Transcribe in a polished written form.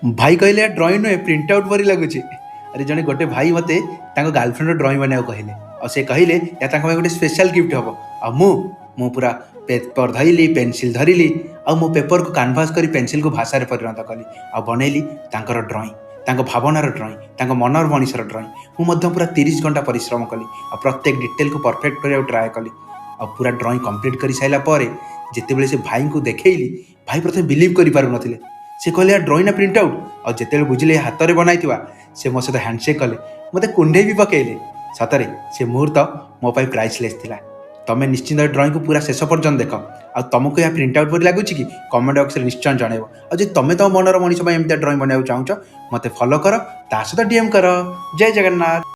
भाई कहले ड्रॉइंग नुहे प्रिंट आउट परी लगुच। अरे जड़े गोटे भाई मत गर्लफ्रेंड ड्रॉइंग बनाया कहले और से कहले या गोटे स्पेशल गिफ्ट हम आ मु पूरा पेपर धरली पेनसिल धरली आ मो पेपर को कैनभास कर पेनसिल को भाषा परिणत कली आ बनैली ड्रॉइंग भावनार ड्रॉइंग मनर मनीषर ड्रॉइंग मुझे पूरा 30 घंटा परिश्रम कली आ प्रत्येक डिटेल को परफेक्ट करने ट्राए कली आ पूरा ड्रॉइंग कंप्लीट कर सारापर जिते से भाई को देखली भाई प्रथम बिलीव कर पार नथिले। से कहले यार ड्रॉइंग ना प्रिंट आउट और जिते बुझे हाथ में बनाई से मो सहित हैंडसेक कले मत कुंडे भी पकेले सतरे से मुहूर्त मो प्राइसलेस थिला। तमें निश्चिंत ड्रॉइंग को पूरा शेष पर्यटन देख आ तुमको यह प्रिंट आउट पर लगुच कि कमेंट बॉक्स में निश्चय जनइब और जब तुम तो मनर मनीष एमती ड्रॉइंग बनाया चाहो मत फॉलो कर ता सहित डीएम कर। जय जगन्नाथ।